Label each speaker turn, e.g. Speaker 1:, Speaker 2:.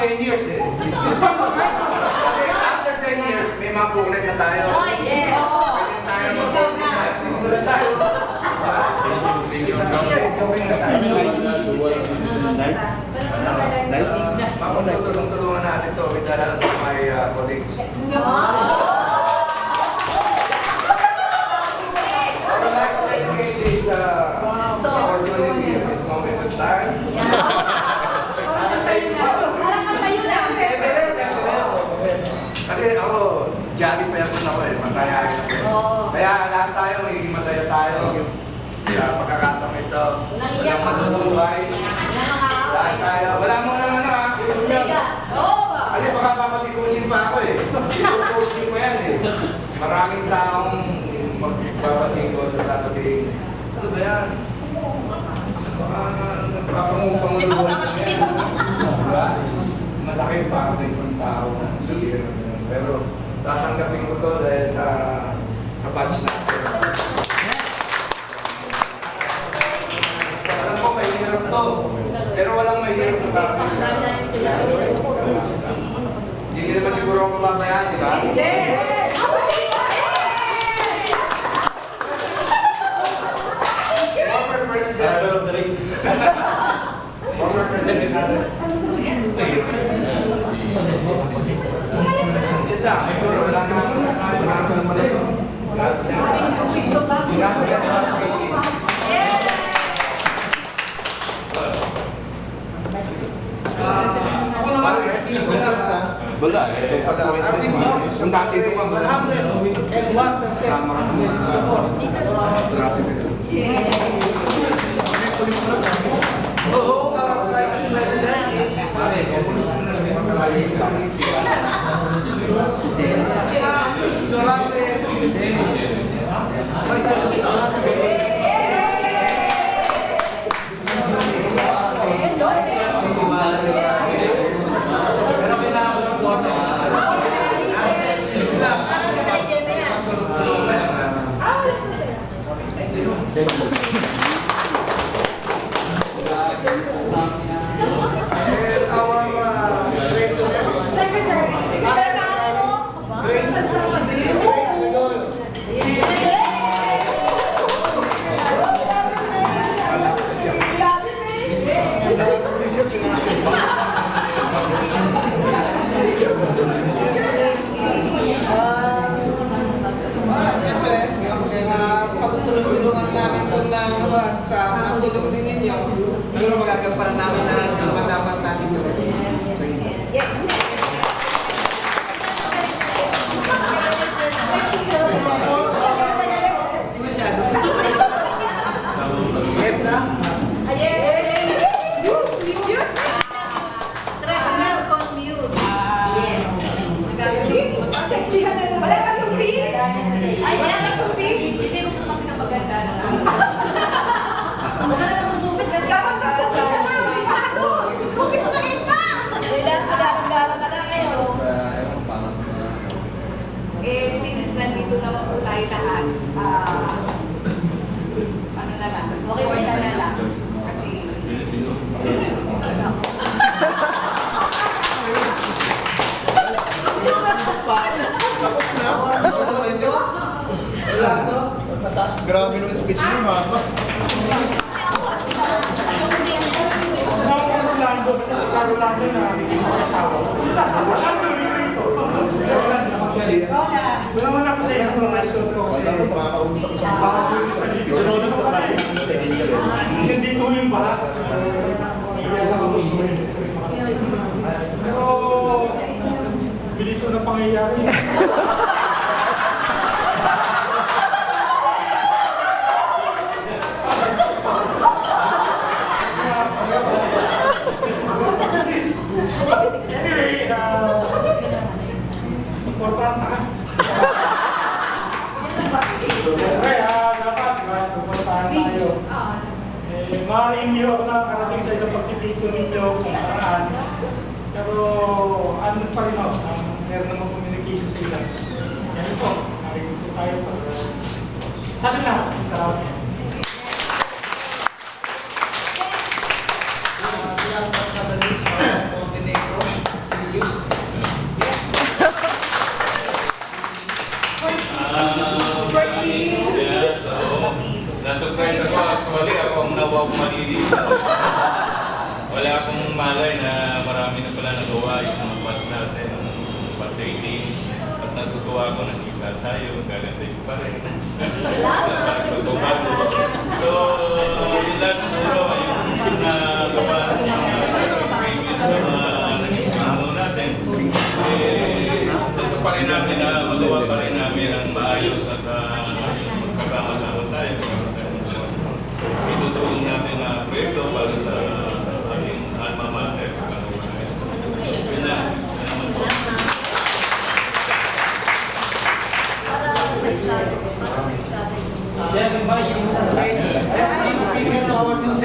Speaker 1: 10 years eh. After 10 years, may mga progress na tayo. Tulungan natin ito. May dala na may colleagues. Kasi ako, jolly person ako eh, matayain ako. Kaya lahat tayo, magiging mataya tayo. Kaya pagkakataon ito, walang matutubay. Lahat tayo, wala mo naman ha. Kasi baka papatikusin pa ako eh. Itutusin ko yan eh. Maraming taong magpapatikos sa sasabihin. Ano ba yan? Panguluhan ko yan. Masakit pa ako sa isang tao na sabihin ng ganun. Pero tatanggapin ko to dahil sa batch natin. Alam ko, may hirap to. Pero walang may hirap na parang isa. Hindi naman siguro ako mabayan, di ba? Hindi! Former President. Former President natin. Wala eh. Ang dati ito pa wala. Sama ka naman sa traffic ito. Oo, president is pagtulong-tulungan namin doon lang sa tulong din ninyo. Siguro magagampanan namin na ang dapat natin gawin. Nandito naman po tayo lahat. Ano na lang? Okay, wala na lang. Kasi...
Speaker 2: Grabe naman speech ni Mama.
Speaker 1: Rolando na hindi mo asawa. Wala mo na po sa isang mga show ko kasi hindi ko yung balat. Pero bilis ko na pangyayari. Importante ka. Kaya dapat supportahan tayo. Maaaring nyo na karating sa ilang pagtitito ninyo kung paraan. Pero ano pa rin ako, meron naman communication sila. Yan po, narito tayo para sa atin lahat.
Speaker 3: natutuwa yung mga fans natin, fans 18. At natutuwa ako, nakita tayo, gagaling pa rin. Pagbabago. So, yun lang siguro, yung nagawa ng mga previous na mga naging pangalan natin, ito pa rin namin na magawa pa rin namin ang maayos at magkasama-sama tayo. Itutuong natin na proyekto para sa ating alma mater. Yun na.
Speaker 1: Yeah, invite you. Let's give a big hand to our music.